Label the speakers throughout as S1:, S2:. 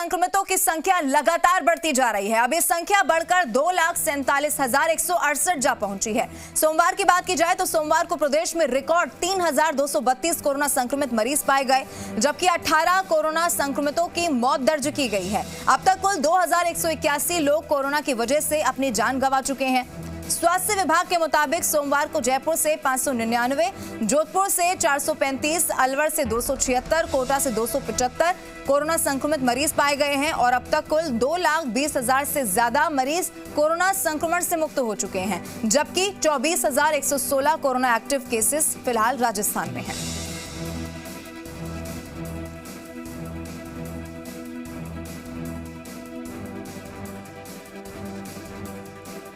S1: संक्रमितों की संख्या लगातार बढ़ती जा रही है। अब ये संख्या बढ़कर 2,47,168 जा पहुंची है। सोमवार की बात की जाए तो सोमवार को प्रदेश में रिकॉर्ड 3,232 कोरोना संक्रमित मरीज पाए गए, जबकि 18 कोरोना संक्रमितों की मौत दर्ज की गई है। अब तक कुल 2,181 लोग कोरोना की वजह से अपनी जान गंवा चुके हैं। स्वास्थ्य विभाग के मुताबिक सोमवार को जयपुर से 599, जोधपुर से 435, अलवर से 276, कोटा से 275 कोरोना संक्रमित मरीज पाए गए हैं और अब तक कुल 2,20,000 से ज्यादा मरीज कोरोना संक्रमण से मुक्त हो चुके हैं, जबकि 24,116 कोरोना एक्टिव केसेस फिलहाल राजस्थान में हैं।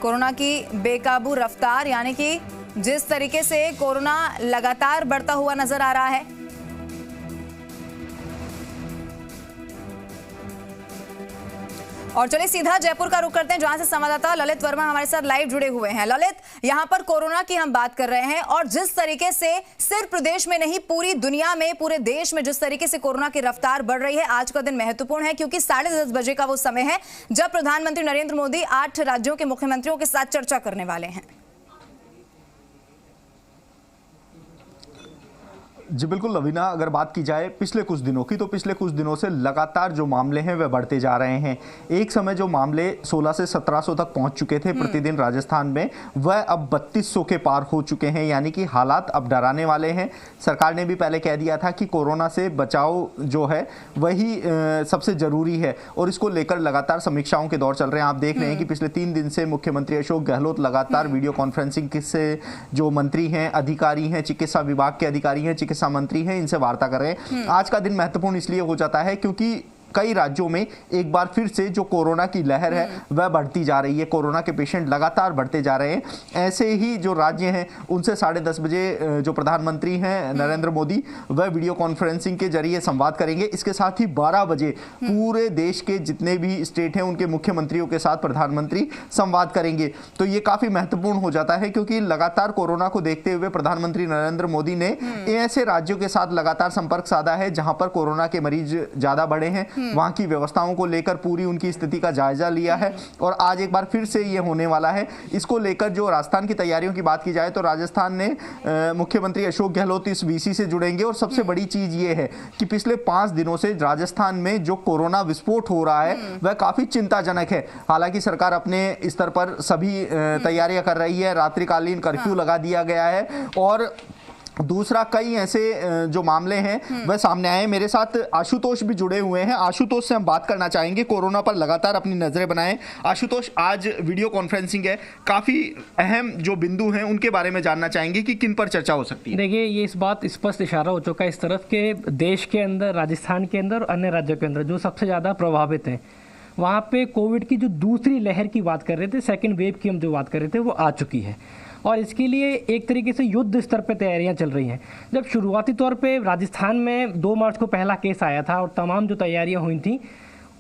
S1: कोरोना की बेकाबू रफ्तार, यानी कि जिस तरीके से कोरोना लगातार बढ़ता हुआ नजर आ रहा है, और चलिए सीधा जयपुर का रुख करते हैं, जहां से संवाददाता ललित वर्मा हमारे साथ लाइव जुड़े हुए हैं। ललित, यहां पर कोरोना की हम बात कर रहे हैं और जिस तरीके से सिर्फ प्रदेश में नहीं पूरी दुनिया में, पूरे देश में जिस तरीके से कोरोना की रफ्तार बढ़ रही है, आज का दिन महत्वपूर्ण है क्योंकि 10:30 बजे का वो समय है जब प्रधानमंत्री नरेंद्र मोदी 8 राज्यों के मुख्यमंत्रियों के साथ चर्चा करने वाले हैं।
S2: जी बिल्कुल लवीना, अगर बात की जाए पिछले कुछ दिनों की तो पिछले कुछ दिनों से लगातार जो मामले हैं वे बढ़ते जा रहे हैं। एक समय जो मामले 1600 से 1700 तक पहुंच चुके थे प्रतिदिन राजस्थान में, वह अब 3200 के पार हो चुके हैं, यानी कि हालात अब डराने वाले हैं। सरकार ने भी पहले कह दिया था कि कोरोना से बचाव जो है वही सबसे ज़रूरी है और इसको लेकर लगातार समीक्षाओं के दौर चल रहे हैं। आप देख रहे हैं कि पिछले 3 दिन से मुख्यमंत्री अशोक गहलोत लगातार वीडियो कॉन्फ्रेंसिंग से जो मंत्री हैं, अधिकारी हैं, चिकित्सा विभाग के अधिकारी हैं, चिकित्सा मंत्री हैं, इनसे वार्ता कर रहे हैं। आज का दिन महत्वपूर्ण इसलिए हो जाता है क्योंकि कई राज्यों में एक बार फिर से जो कोरोना की लहर है वह बढ़ती जा रही है। कोरोना के पेशेंट लगातार बढ़ते जा रहे हैं। ऐसे ही जो राज्य हैं उनसे 10:30 बजे जो प्रधानमंत्री हैं नरेंद्र मोदी, वह वीडियो कॉन्फ्रेंसिंग के जरिए संवाद करेंगे। इसके साथ ही 12 बजे पूरे देश के जितने भी स्टेट हैं उनके मुख्यमंत्रियों के साथ प्रधानमंत्री संवाद करेंगे। तो ये काफी महत्वपूर्ण हो जाता है क्योंकि लगातार कोरोना को देखते हुए प्रधानमंत्री नरेंद्र मोदी ने ऐसे राज्यों के साथ लगातार संपर्क साधा है जहां पर कोरोना के मरीज ज्यादा बढ़े हैं, वहां की व्यवस्थाओं को लेकर पूरी उनकी स्थिति का जायजा लिया है और आज एक बार फिर से ये होने वाला है। इसको लेकर जो राजस्थान की तैयारियों की बात की जाए तो राजस्थान ने मुख्यमंत्री अशोक गहलोत इस वीसी से जुड़ेंगे और सबसे बड़ी चीज ये है कि पिछले 5 दिनों से राजस्थान में जो कोरोना विस्फोट हो रहा है वह काफी चिंताजनक है। हालांकि सरकार अपने स्तर पर सभी तैयारियां कर रही है, रात्रिकालीन कर्फ्यू लगा दिया गया है और दूसरा कई ऐसे जो मामले हैं वह सामने आए। मेरे साथ आशुतोष भी जुड़े हुए हैं। आशुतोष से हम बात करना चाहेंगे, कोरोना पर लगातार अपनी नजरें बनाएं। आशुतोष, आज वीडियो कॉन्फ्रेंसिंग है, काफी अहम जो बिंदु हैं उनके बारे में जानना चाहेंगे कि किन पर चर्चा हो सकती है।
S3: देखिए, ये इस बात स्पष्ट इशारा हो चुका है इस तरफ के देश के अंदर, राजस्थान के अंदर और अन्य राज्यों के अंदर जो सबसे ज़्यादा प्रभावित हैं, वहाँ पे कोविड की जो दूसरी लहर की बात कर रहे थे, सेकेंड वेव की हम जो बात कर रहे थे, वो आ चुकी है और इसके लिए एक तरीके से युद्ध स्तर पे तैयारियां चल रही हैं। जब शुरुआती तौर पे राजस्थान में 2 मार्च को पहला केस आया था और तमाम जो तैयारियां हुई थी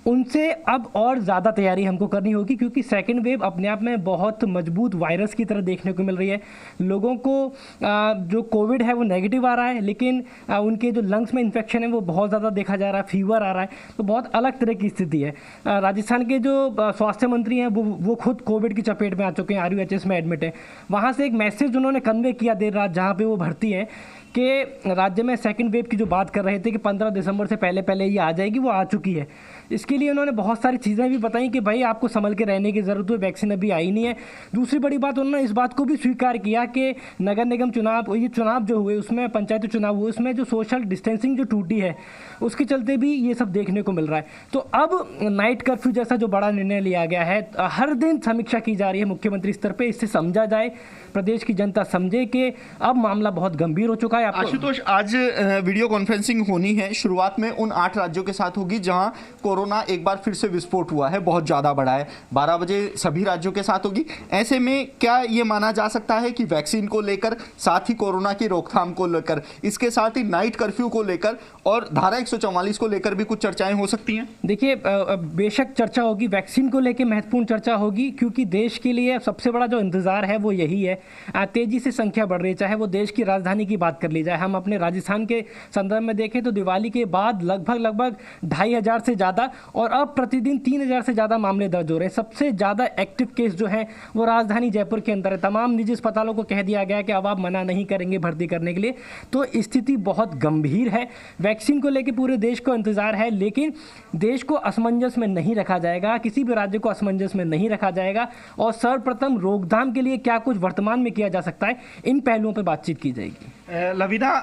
S3: उनसे अब और ज़्यादा तैयारी हमको करनी होगी क्योंकि सेकेंड वेव अपने आप में बहुत मजबूत वायरस की तरह देखने को मिल रही है। लोगों को जो कोविड है वो नेगेटिव आ रहा है, लेकिन उनके जो लंग्स में इन्फेक्शन है वो बहुत ज़्यादा देखा जा रहा है, फीवर आ रहा है, तो बहुत अलग तरह की स्थिति है। राजस्थान के जो स्वास्थ्य मंत्री हैं वो खुद कोविड की चपेट में आ चुके हैं, RUHS में एडमिट है। वहाँ से एक मैसेज उन्होंने कन्वे किया देर रात जहाँ पर वो भर्ती हैं कि राज्य में सेकेंड वेव की जो बात कर रहे थे कि 15 दिसंबर से पहले ये आ जाएगी, वो आ चुकी है। इसके लिए उन्होंने बहुत सारी चीज़ें भी बताई कि भाई आपको संभल के रहने की ज़रूरत है, वैक्सीन अभी आई नहीं है। दूसरी बड़ी बात, उन्होंने इस बात को भी स्वीकार किया कि नगर निगम चुनाव, ये चुनाव जो हुए उसमें, पंचायती चुनाव हुए उसमें जो सोशल डिस्टेंसिंग जो टूटी है उसके चलते भी ये सब देखने को मिल रहा है। तो अब नाइट कर्फ्यू जैसा जो बड़ा निर्णय लिया गया है, हर दिन समीक्षा की जा रही है मुख्यमंत्री स्तर पर, इससे समझा जाए, प्रदेश की जनता समझे कि अब मामला बहुत गंभीर हो चुका है।
S2: आशुतोष, आज वीडियो कॉन्फ्रेंसिंग होनी है, शुरुआत में उन 8 राज्यों के साथ होगी जहां कोरोना एक बार फिर से विस्फोट हुआ है, बहुत ज़्यादा बढ़ा है। 12 बजे सभी राज्यों के साथ होगी। ऐसे में क्या ये माना जा सकता है कि वैक्सीन को लेकर, साथ ही कोरोना की रोकथाम को लेकर, इसके साथ ही नाइट कर्फ्यू को लेकर और धारा 144 को लेकर भी कुछ चर्चाएं हो सकती हैं?
S3: देखिए, बेशक चर्चा होगी, वैक्सीन को लेकर महत्वपूर्ण चर्चा होगी क्योंकि देश के लिए सबसे बड़ा जो इंतजार है वो यही है। तेजी से संख्या बढ़ रही है, चाहे वो देश की राजधानी की बात कर ली जाए। हम अपने राजस्थान के संदर्भ में देखें तो दिवाली के बाद लगभग 2,500 से ज़्यादा और अब प्रतिदिन 3000 से ज़्यादा मामले दर्ज हो रहे हैं। सबसे ज़्यादा एक्टिव केस जो है वो राजधानी जयपुर के अंदर है। तमाम निजी अस्पतालों को कह दिया गया है कि अब आप मना नहीं करेंगे भर्ती करने के लिए। तो स्थिति बहुत गंभीर है। वैक्सीन को लेकर पूरे देश को इंतजार है, लेकिन देश को असमंजस में नहीं रखा जाएगा, किसी भी राज्य को असमंजस में नहीं रखा जाएगा। और सर्वप्रथम रोकथाम के लिए क्या कुछ वर्तमान में किया जा सकता है, इन पहलुओं पर बातचीत की जाएगी।
S2: लवीना,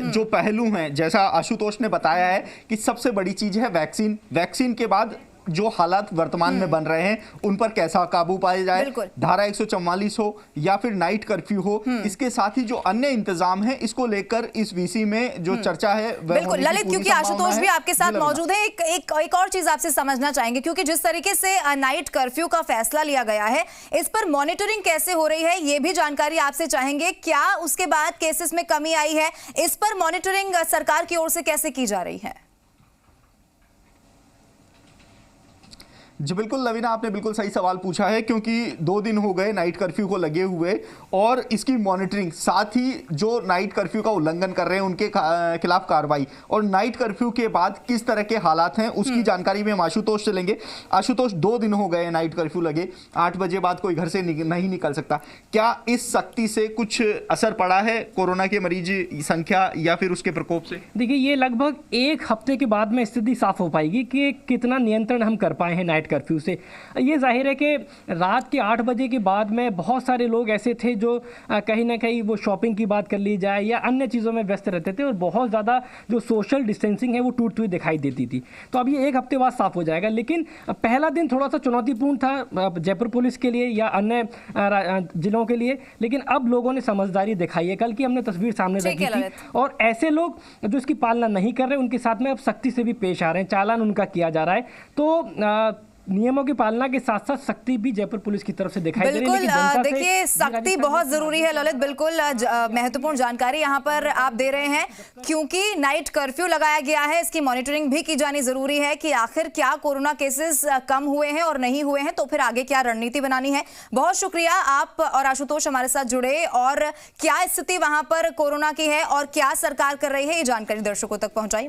S2: जो पहलू हैं, जैसा आशुतोष ने बताया है कि सबसे बड़ी चीज है वैक्सीन। वैक्सीन के बाद जो हालात वर्तमान में बन रहे हैं उन पर कैसा काबू पाया जाए, धारा 144 हो या फिर नाइट कर्फ्यू हो, इसके साथ ही जो अन्य इंतजाम है इसको लेकर इस वीसी में जो चर्चा है
S1: बिल्कुल ललित, क्योंकि आशुतोष भी आपके साथ मौजूद है। एक और चीज आपसे समझना चाहेंगे, क्योंकि जिस तरीके से नाइट कर्फ्यू का फैसला लिया गया है, इस पर मॉनिटरिंग कैसे हो रही है ये भी जानकारी आपसे चाहेंगे। क्या उसके बाद केसेस में कमी आई है, इस पर मॉनिटरिंग सरकार की ओर से कैसे की जा रही है?
S2: जी बिल्कुल लवीना, आपने बिल्कुल सही सवाल पूछा है, क्योंकि 2 दिन हो गए नाइट कर्फ्यू को लगे हुए और इसकी मॉनिटरिंग, साथ ही जो नाइट कर्फ्यू का उल्लंघन कर रहे हैं उनके खिलाफ कार्रवाई और नाइट कर्फ्यू के बाद किस तरह के हालात हैं उसकी जानकारी भी हम आशुतोष से लेंगे। आशुतोष, 2 दिन हो गए नाइट कर्फ्यू लगे, 8 बजे बाद कोई घर से नहीं निकल सकता। क्या इस सख्ती से कुछ असर पड़ा है कोरोना के मरीज संख्या या फिर उसके प्रकोप से?
S3: देखिए, ये लगभग 1 हफ्ते के बाद में स्थिति साफ हो पाएगी कि कितना नियंत्रण हम कर पाए हैं नाइट कर्फ्यू से। ये जाहिर है कि रात के 8 बजे के बाद में बहुत सारे लोग ऐसे थे जो कहीं ना कहीं वो शॉपिंग की बात कर ली जाए या अन्य चीज़ों में व्यस्त रहते थे और बहुत ज़्यादा जो सोशल डिस्टेंसिंग है वो टूटती हुई दिखाई देती थी। तो अब ये 1 हफ्ते बाद साफ हो जाएगा, लेकिन पहला दिन थोड़ा सा चुनौतीपूर्ण था जयपुर पुलिस के लिए या अन्य जिलों के लिए, लेकिन अब लोगों ने समझदारी दिखाई है। कल की हमने तस्वीर सामने रखी थी और ऐसे लोग जो इसकी पालना नहीं कर रहे उनके साथ में अब सख्ती से भी पेश आ रहे हैं, चालान उनका किया जा रहा है। तो नियमों की पालना के साथ साथ सख्ती भी जयपुर पुलिस की तरफ से दिखाई दे रही है।
S1: बिल्कुल, देखिए सख्ती बहुत जरूरी है ललित, बिल्कुल महत्वपूर्ण जानकारी यहाँ पर आप दे रहे हैं, क्योंकि नाइट कर्फ्यू लगाया गया है, इसकी मॉनिटरिंग भी की जानी जरूरी है कि आखिर क्या कोरोना केसेस कम हुए हैं और नहीं हुए हैं, तो फिर आगे क्या रणनीति बनानी है। बहुत शुक्रिया, आप और आशुतोष हमारे साथ जुड़े और क्या स्थिति वहां पर कोरोना की है और क्या सरकार कर रही है, ये जानकारी दर्शकों तक पहुंचाई।